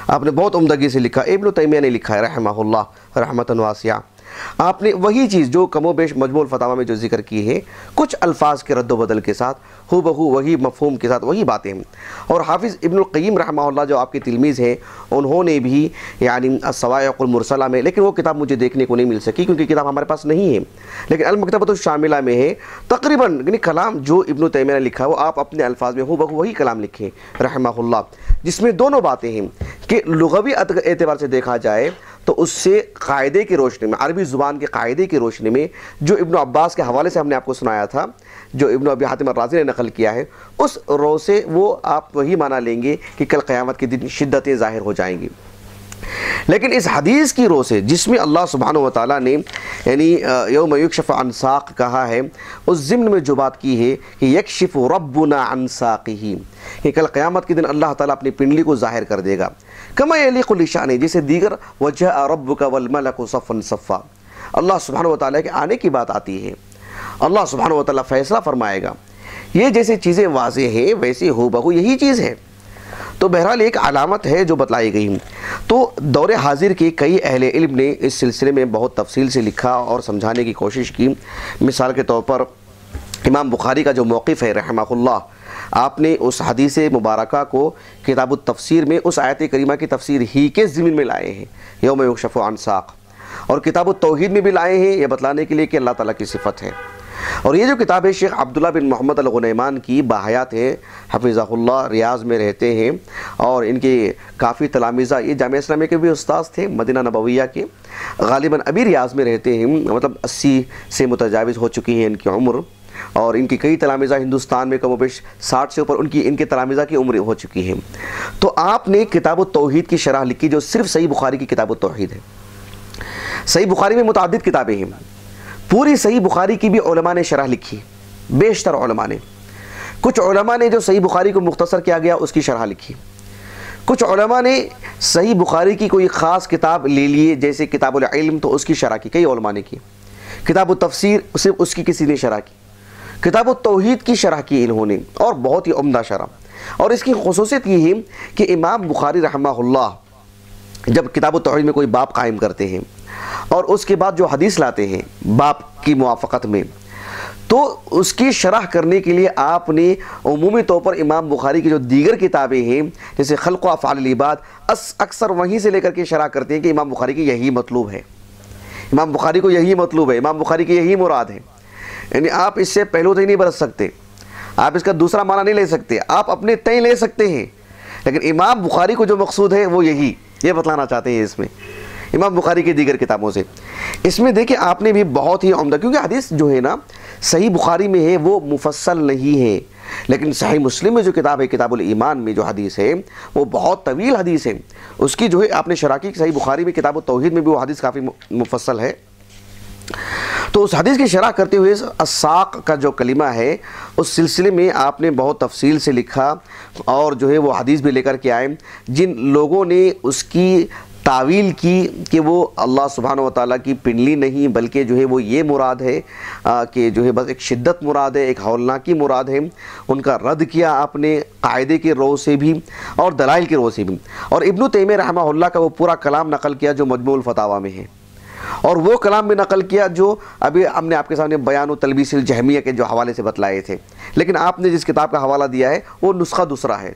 آپ نے بہت عمدگی سے لکھا، ابن تیمیہ نے لکھا ہے رحمہ اللہ رحمتاً واسعہ۔ آپ نے وہی چیز جو کم و بیش مجموع الفتاوی میں جو ذکر کی ہے، کچھ الفاظ کے رد و بدل کے ساتھ، ہو بہو وہی مفہوم کے ساتھ وہی باتیں ہیں۔ اور حافظ ابن القیم رحمہ اللہ جو آپ کے تلمیذ ہیں، انہوں نے بھی یعنی الصواعق المرسلہ میں، لیکن وہ کتاب مجھے دیکھنے کو نہیں مل سکی کیونکہ کتاب ہمارے پاس نہیں ہے، لیکن المکتبۃ الشاملہ میں ہے، تقریباً یعنی کلام جو ابن تیمیہ نے لکھا وہ آپ اپنے الفاظ میں ہو بہو وہی کلام لکھیں رحمہ اللہ، جس میں دونوں باتیں ہیں کہ لغوی اعتبار سے دیکھا جائے تو اس سے قاعدے کی روشنی میں، عربی زبان کے قاعدے کی روشنی میں، جو ابن عباس کے حوالے سے ہم نے آپ کو سنایا تھا، جو ابن ابی حاتم الرازی نے نقل کیا ہے، اس رو سے وہ آپ وہی معنی لیں گے کہ کل قیامت کے دن شدتیں ظاہر ہو جائیں گی۔ لیکن اس حدیث کی رو سے جس میں اللہ سبحانہ وتعالیٰ نے یعنی یوم یکشف عن ساق کہا ہے، اس ضمن میں جو بات کی ہے کہ یکشف ربنا عن ساقہ، کہ کل قیامت کے دن اللہ تعالیٰ اپنی پنڈلی کو ظاہر کر دے گا، کما یلیق لشأنہ، جسے دیگر وجاء ربک والملک صفا صفا، اللہ سبحانہ وتعالیٰ کے آنے کی بات آتی ہے، اللہ سبحانہ وتعالیٰ فیصلہ فرمائے گا۔ یہ جیسے چیزیں واضح ہیں ویسے ہو بہو یہی چیز ہے، تو بہرحال ایک علامت ہے جو بتلائی گئی۔ تو دور حاضر کے کئی اہل علم نے اس سلسلے میں بہت تفصیل سے لکھا اور سمجھانے کی کوشش کی۔ مثال کے طور پر امام بخاری کا جو موقف ہے رحمہ اللہ، آپ نے اس حدیث مبارکہ کو کتاب التفسیر میں اس آیت کریمہ کی تفسیر ہی کے ضمن میں لائے ہیں، یوم یکشف عن ساق، اور کتاب التوحید میں بھی لائے ہیں یہ بتلانے کے لیے کہ اللہ تعالیٰ کی صفت ہے۔ اور یہ جو کتاب ہے شیخ عبداللہ بن محمد الغنیمان کی باحیات ہے، حفظہ اللہ، ریاض میں رہتے ہیں، اور ان کے کافی تلامذہ، یہ جامعہ اسلامیہ کے بھی استاذ تھے مدینہ نبویہ کے، غالباً ابھی ریاض میں رہتے ہیں، مطلب 80 سے متجاوز ہو چکی ہے ان کی عمر، اور ان کی کئی تلامذہ ہندوستان میں کم و بیش 60 سے اوپر ان کے تلامذہ کی عمر ہو چکی ہے۔ تو آپ نے کتاب التوحید کی شرح لکھی جو صرف صحیح بخاری کی کتاب التوحید ہے۔ صحیح بخاری میں متعدد کتابیں ہیں، پوری صحیح بخاری کی بھی علماء نے شرح لکھی، بیشتر علماء نے، کچھ علماء نے جو صحیح بخاری کو مختصر کیا گیا اس کی شرح لکھی، کچھ علماء نے صحیح بخاری کی کوئی خاص کتاب لے لیے جیسے کتاب العلم تو اس کی شرح کی، کئی علماء نے کی، کتاب التفسیر صرف اس کی کسی نے شرح کی، کتاب التوحید کی شرح کی انہوں نے، اور بہت ہی عمدہ شرح۔ اور اس کی خصوصیت یہ ہے کہ امام بخاری رحمہ اللہ جب کتاب التوحید میں کوئی باب قائم کرتے ہیں اور اس کے بعد جو حدیث لاتے ہیں باب کی موافقت میں، تو اس کی شرح کرنے کے لیے آپ نے عمومی طور پر امام بخاری کی جو دیگر کتابیں ہیں جیسے خلق و افعال العباد، اکثر وہیں سے لے کر کے شرح کرتے ہیں کہ امام بخاری کی یہی مطلوب ہے، امام بخاری کو یہی مطلوب ہے، امام بخاری کی یہی مراد ہے، یعنی آپ اس سے پہلو تک نہیں برت سکتے، آپ اس کا دوسرا معنی نہیں لے سکتے، آپ اپنے تئیں لے سکتے ہیں، لیکن امام بخاری کو جو مقصود ہے وہ یہی، یہ بتلانا چاہتے ہیں اس میں امام بخاری کی دیگر کتابوں سے۔ اس میں دیکھیں آپ نے بھی بہت ہی عمدہ، کیونکہ حدیث جو ہے نا صحیح بخاری میں ہے وہ مفصل نہیں ہے، لیکن صحیح مسلم میں جو کتاب ہے کتاب الایمان میں جو حدیث ہے وہ بہت طویل حدیث ہے. اس کی جو ہے آپ نے شرح کی صحیح بخاری میں کتاب التوحید میں بھی وہ حدیث کافی مفصل ہے. تو اس حدیث کی شرح کرتے ہوئے الساق کا جو کلمہ ہے اس سلسلے میں آپ نے بہت تفصیل سے لکھا اور جو ہے وہ حدیث بھی لے کر کے آئے. جن لوگوں نے اس کی تعویل کی کہ وہ اللہ سبحانہ و تعالیٰ کی پنڈلی نہیں بلکہ جو ہے وہ یہ مراد ہے کہ جو ہے بس ایک شدت مراد ہے، ایک ہولناکی مراد ہے، ان کا رد کیا آپ نے قاعدے کے رو سے بھی اور دلائل کے رو سے بھی. اور ابن تیمیہ رحمہ اللہ کا وہ پورا کلام نقل کیا جو مجموع الفتاویٰ میں ہے، اور وہ کلام بھی نقل کیا جو ابھی ہم نے آپ کے سامنے بیان و تلبیس الجہمیہ کے جو حوالے سے بتلائے تھے. لیکن آپ نے جس کتاب کا حوالہ دیا ہے وہ نسخہ دوسرا ہے.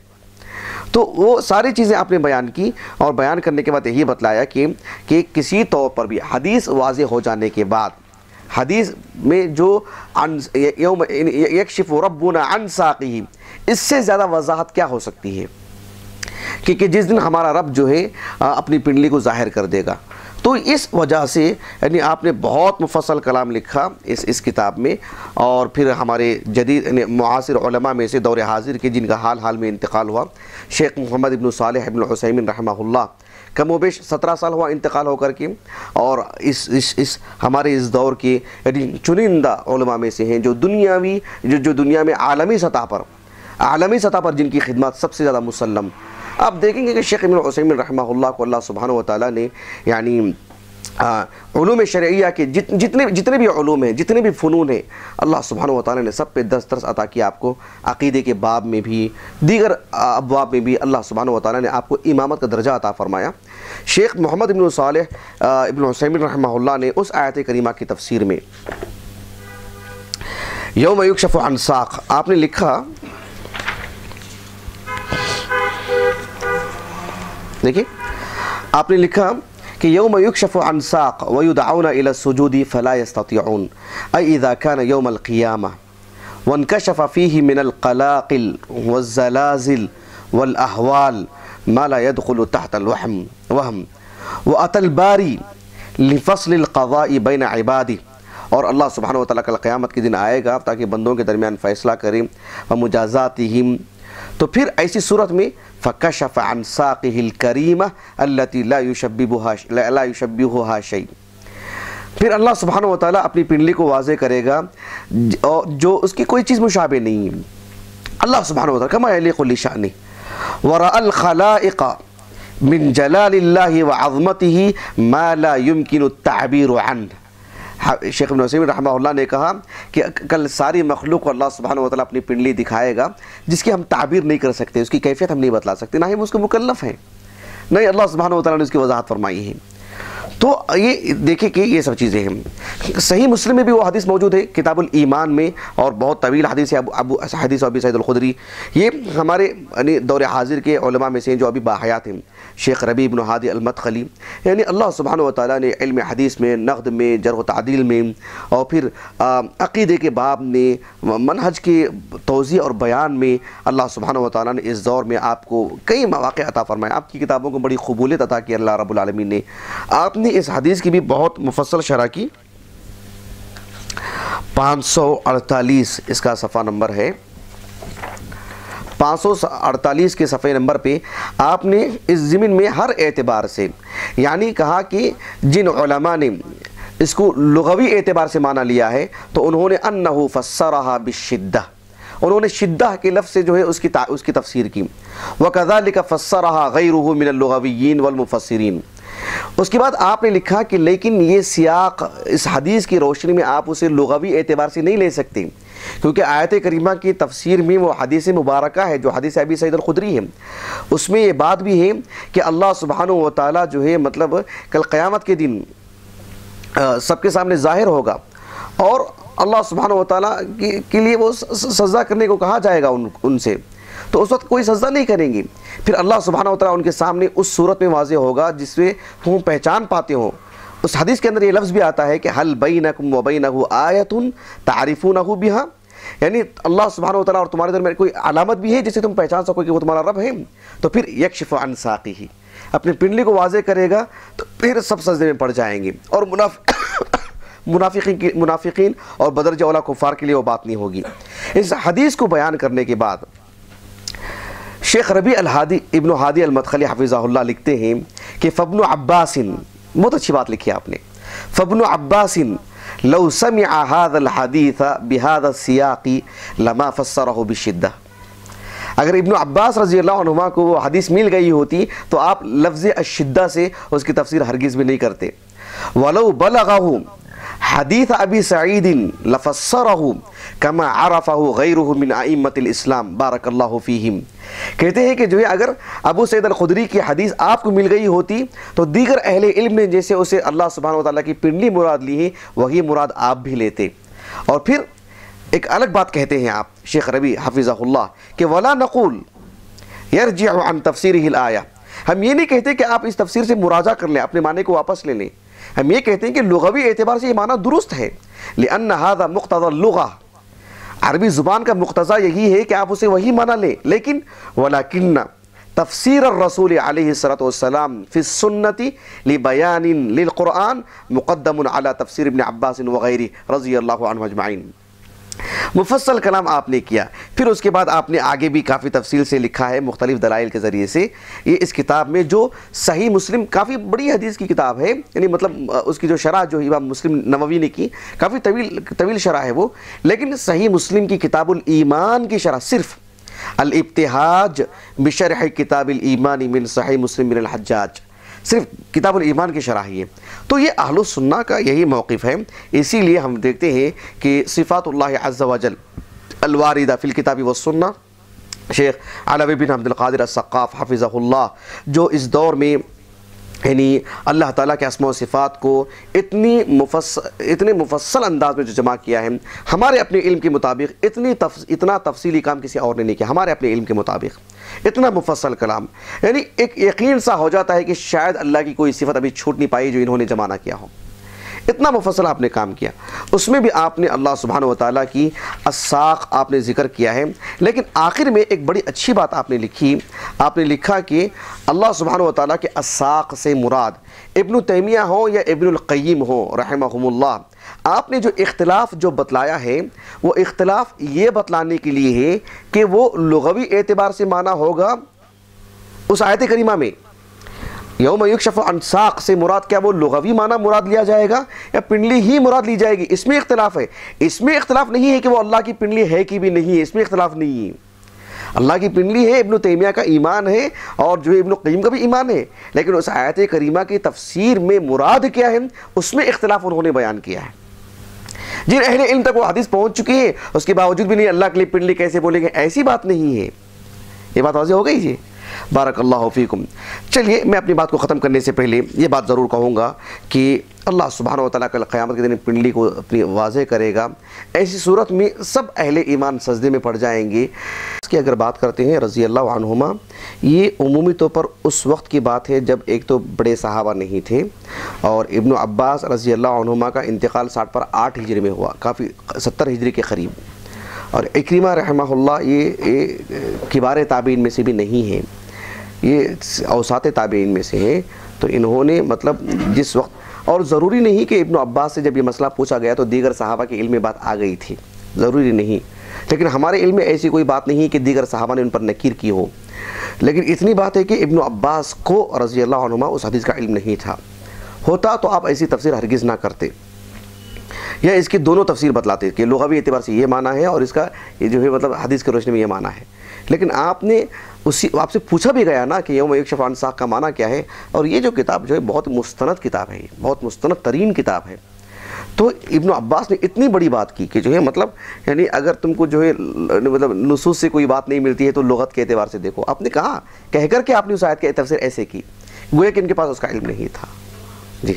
تو وہ ساری چیزیں آپ نے بیان کی اور بیان کرنے کے بعد یہی بتلایا کہ کسی طور پر بھی حدیث واضح ہو جانے کے بعد حدیث میں جو یوم یکشف ربنا عن ساقہ، اس سے زیادہ وضاحت کیا ہو سکتی ہے کہ جس دن ہمارا رب جو ہے اپنی پنڈلی کو ظاہر کر دے گا. تو اس وجہ سے یعنی آپ نے بہت مفصل کلام لکھا اس کتاب میں. اور پھر ہمارے جدید معاصر علماء میں سے دور حاضر کے جن کا حال میں انتقال ہوا، شیخ محمد ابن صالح ابن عثیمین رحمہ اللہ، کم و بیش 17 سال ہوا انتقال ہو کر کے. اور اس ہمارے اس دور کے یعنی چنندہ علماء میں سے ہیں جو دنیا میں عالمی سطح پر جن کی خدمات سب سے زیادہ مسلم. آپ دیکھیں گے کہ شیخ ابن عثیمین رحمہ اللہ کو اللہ سبحانہ و تعالیٰ نے یعنی علوم شرعیہ کے جتنے بھی علوم ہیں، جتنے بھی فنون ہیں، اللہ سبحانہ و تعالیٰ نے سب پہ دسترس عطا کیا آپ کو. عقیدے کے باب میں بھی دیگر ابواب میں بھی اللہ سبحانہ و تعالیٰ نے آپ کو امامت کا درجہ عطا فرمایا. شیخ محمد ابن صالح ابن عثیمین رحمہ اللہ نے اس آیت کریمہ کی تفسیر میں یوم یکشف عن ساق آپ نے لکھا، دیکھیں آپ نے لکھا کہ یوم یکشف عن ساق ویدعون الى السجود فلا يستطيعون اي اذا كان يوم القيامة وانكشف فيه من القلاقل والزلازل والاحوال ما لا يدخل تحت الوهم واتى الباري لفصل القضاء بين عباده. اور اللہ سبحانہ وتعالیٰ کل قیامت کے دن آئے گا تاکہ بندوں کے درمیان فیصلہ کریں ومجازاتہم. تو پھر ایسی صورت میں فَكَشَفَ عَنْ سَاقِهِ الْكَرِيمَةِ الَّتِي لَا يُشَبِّهُهَا شَيْءٍ. پھر اللہ سبحانہ وتعالیٰ اپنی پنڈلی کو واضح کرے گا جو اس کی کوئی چیز مشابہ نہیں ہے. اللہ سبحانہ وتعالیٰ كَمَا يَلِيقُ لِشَأْنِهِ وَرَأَى الْخَلَائِقَ مِنْ جَلَالِ اللَّهِ وَعَظْمَتِهِ مَا لَا يُمْكِنُ التَّعْبِيرُ عَنْهُ. شیخ ابن عثیمین رحمہ اللہ نے کہا کہ کل ساری مخلوق کو اللہ سبحانہ وتعالیٰ اپنی پنڈلی دکھائے گا جس کی ہم تعبیر نہیں کر سکتے، اس کی کیفیت ہم نہیں بتلا سکتے، نہ ہی ہم اس کو مکلف ہیں، نہ ہی اللہ سبحانہ وتعالیٰ نے اس کی وضاحت فرمائی ہے. تو یہ دیکھیں کہ یہ سب چیزیں ہیں. صحیح مسلم میں بھی وہ حدیث موجود ہے کتاب الایمان میں، اور بہت طویل حدیث ہے حدیث ابی سعید الخدری. یہ ہمارے یعنی دور حاضر کے علماء میں سے ہیں جو ابھی باحیات ہیں. شیخ ربیع بن ہادی المدخلی، یعنی اللہ سبحانہ و تعالیٰ نے علم حدیث میں، نقد میں، جرح و تعدیل میں، اور پھر عقیدے کے باب میں، منہج کے توضیح اور بیان میں اللہ سبحانہ و تعالیٰ نے اس دور میں آپ کو کئی مواقع عطا فرمائے. آپ کی کتابوں کو بڑی قبولیت عطا کی اللہ رب العالمین نے. آپ نے اس حدیث کی بھی بہت مفصل شرح کی. 548 اس کا صفحہ نمبر ہے. 548 کے صفحے نمبر پہ آپ نے اس ضمن میں ہر اعتبار سے یعنی کہا کہ جن علماء نے اس کو لغوی اعتبار سے معنی لیا ہے تو انہوں نے انہو فسرہا بالشدہ، انہوں نے شدہ کے لفظ سے جو ہے اس کی تفسیر کی. وَكَذَلِكَ فَسَّرَهَا غَيْرُهُ مِنَ اللُّغَوِيِّينَ وَالْمُفَسِّرِينَ. اس کے بعد آپ نے لکھا کہ لیکن یہ سیاق اس حدیث کی روشنی میں آپ اسے لغوی اعتبار سے نہیں لے سکتے، کیونکہ آیت کریمہ کی تفسیر میں وہ حدیث مبارکہ ہے جو حدیث ابی سعید الخدری ہے. اس میں یہ بات بھی ہے کہ اللہ سبحانہ و تعالیٰ جو ہے مطلب کل قیامت کے دن سب کے سامنے ظاہر ہوگا، اور اللہ سبحانہ و تعالیٰ کے لیے وہ سجدہ کرنے کو کہا جائے گا ان سے، تو اس وقت کوئی سجدہ نہیں کریں گی. پھر اللہ سبحانہ و تعالیٰ ان کے سامنے اس صورت میں واضح ہوگا جس میں وہ پہچان پاتے ہوں. اس حدیث کے اندر یہ لفظ بھی آتا ہے کہ حل بینکم و بینہ آیۃ تعرفونہ بہا، یعنی اللہ سبحانہ و تعالیٰ اور تمہارے درمیان کوئی علامت بھی ہے جسے تم پہچان سکو کہ وہ تمہارا رب ہے. تو پھر یکشف عن ساقہ، اپنی پنڈلی کو واضح کرے گا تو پھر سب سجدے میں پڑ جائیں گے، اور منافقین اور بدرجہ اولا کفار کے لیے وہ بات نہیں ہوگی. اس حدیث کو بیان کرنے کے بعد شیخ ربیع ابن ہادی المدخلی حفظہ اللہ لکھتے ہیں کہ فابن عباس، بہت اچھی بات لکھی آپ نے، فابن عباس لو سمع هذا الحديث بهذا السياق لما فسره بالشدة. اگر ابن عباس رضی اللہ عنہما کو وہ حدیث مل گئی ہوتی تو آپ لفظ الشدہ سے اس کی تفسیر ہرگز بھی نہیں کرتے. ولو بلغه حدیث ابی سعید لفسره كما عرفه غیره من ائمة الاسلام بارک اللہ فیہم. کہتے ہیں کہ جو ہے اگر ابو سعید الخدری کی حدیث آپ کو مل گئی ہوتی تو دیگر اہل علم نے جیسے اسے اللہ سبحانہ وتعالیٰ کی پنڈلی مراد لی ہے وہی مراد آپ بھی لیتے. اور پھر ایک الگ بات کہتے ہیں آپ شیخ ربیع حفظہ اللہ کہ ولا نقول یرجع عن تفسیرہ الآیہ، ہم یہ نہیں کہتے کہ آپ اس تفسیر سے مراجعہ کر لیں، اپنے معنی کو واپس لے لیں. ہم یہ کہتے ہیں کہ لغوی اعتبار سے یہ معنی درست ہے، لأن هذا مقتضى اللغة، عربی زبان کا مقتضی یہی ہے کہ آپ اسے وہی معنی لیں. لیکن ولیکن تفسیر الرسول علیہ الصلوۃ والسلام فی السنۃ لبیان للقرآن مقدم علی تفسیر ابن عباس وغیرہ رضی اللہ عنہ اجمعین. مفصل کلام آپ نے کیا. پھر اس کے بعد آپ نے آگے بھی کافی تفصیل سے لکھا ہے مختلف دلائل کے ذریعے سے. یہ اس کتاب میں جو صحیح مسلم، کافی بڑی حدیث کی کتاب ہے، یعنی مطلب اس کی جو شرح جو امام مسلم نووی نے کی کافی طویل شرح ہے وہ، لیکن صحیح مسلم کی کتاب الایمان کی شرح صرف الابتہاج بشرح کتاب الایمان من صحیح مسلم من الحجاج، صرف کتاب الایمان کی شرح ہے. تو یہ اہل السنہ کا یہی موقف ہے. اسی لیے ہم دیکھتے ہیں کہ صفات اللہ عز وجل الواردہ فی الکتاب والسنہ، شیخ علوی بن عبد القادر السقاف حفظہ اللہ جو اس دور میں یعنی اللہ تعالیٰ کے اسماء و صفات کو اتنے مفصل انداز میں جو جمع کیا ہے، ہمارے اپنے علم کے مطابق اتنا تفصیلی کام کسی اور نے نہیں کیا. ہمارے اپنے علم کے مطابق اتنا مفصل کلام، یعنی ایک یقین سا ہو جاتا ہے کہ شاید اللہ کی کوئی صفت ابھی چھوٹ نہیں پائی جو انہوں نے جمع نہ کیا ہو. اتنا مفصل آپ نے کام کیا. اس میں بھی آپ نے اللہ سبحانہ وتعالیٰ کی الساق آپ نے ذکر کیا ہے. لیکن آخر میں ایک بڑی اچھی بات آپ نے لکھی، آپ نے لکھا کہ اللہ سبحانہ وتعالیٰ کے الساق سے مراد ابن تیمیہ ہو یا ابن القیم ہو رحمہم اللہ، آپ نے جو اختلاف جو بتلایا ہے وہ اختلاف یہ بتلانے کے لیے ہے کہ وہ لغوی اعتبار سے معنی ہوگا اس آیت کریمہ میں یوم یکشف عن ساق سے مراد کیا وہ لغوی معنی مراد لیا جائے گا یا پنڈلی ہی مراد لی جائے گی. اس میں اختلاف ہے. اس میں اختلاف نہیں ہے کہ وہ اللہ کی پنڈلی ہے کہ بھی نہیں ہے، اس میں اختلاف نہیں ہے. اللہ کی پنڈلی ہے، ابن تیمیہ کا ایمان ہے اور جو ابن القیم کا بھی ایمان ہے، لیکن اس آیت کریمہ کی تفسیر میں مراد کیا ہے اس میں اختلاف انہوں نے بیان کیا ہے. جن اہل علم تک وہ حدیث پہنچ چکی ہے اس کے باوجود بھی نہیں اللہ کے لیے پنڈلی کیسے بولیں گے، ایسی بات نہیں ہے. یہ بات واضح ہو گئی جی. بارک اللہ فیکم. چلیے میں اپنی بات کو ختم کرنے سے پہلے یہ بات ضرور کہوں گا کہ اللہ سبحانہ وتعالیٰ کل قیامت کے دن پنڈلی کو اپنی واضح کرے گا. ایسی صورت میں سب اہل ایمان سجدے میں پڑ جائیں گے. اس کی اگر بات کرتے ہیں رضی اللہ عنہما، یہ عمومی طور پر اس وقت کی بات ہے جب ایک تو بڑے صحابہ نہیں تھے اور ابن عباس رضی اللہ عنہما کا انتقال 60 پر 8 ہجری میں ہوا، کافی 70 ہجری کے قریب. اور اکرمہ رحمہ اللہ یہ کبار تابعین میں سے بھی نہیں ہیں، یہ اوساط تابعین میں سے ہیں. تو انہوں نے مطلب جس وقت، اور ضروری نہیں کہ ابن عباس سے جب یہ مسئلہ پوچھا گیا تو دیگر صحابہ کے علم میں بات آ گئی تھی، ضروری نہیں. لیکن ہمارے علم میں ایسی کوئی بات نہیں کہ دیگر صحابہ نے ان پر نکیر کی ہو. لیکن اتنی بات ہے کہ ابن عباس کو رضی اللہ عنہما اس حدیث کا علم نہیں تھا. ہوتا تو آپ ایسی تفسیر ہرگز نہ کرتے، یا اس کی دونوں تفسیر بتلاتے کہ لغوی اعتبار سے یہ معنی ہے اور اس کا یہ جو ہے مطلب حدیث کی روشنی میں یہ معنی ہے. لیکن آپ نے آپ سے پوچھا بھی گیا نا کہ یوم یکشف عن ساق کا معنی کیا ہے. اور یہ جو کتاب جو ہے بہت مستند کتاب ہے، بہت مستند ترین کتاب ہے. تو ابن عباس نے اتنی بڑی بات کی کہ جو ہے مطلب یعنی اگر تم کو جو ہے مطلب نصوص سے کوئی بات نہیں ملتی ہے تو لغت کے اعتبار سے دیکھو. آپ نے کہا کہہ کر کے آپ نے اس آیت کی تفسیر ایسے کی گویا کہ ان کے پاس اس کا علم نہیں تھا. جی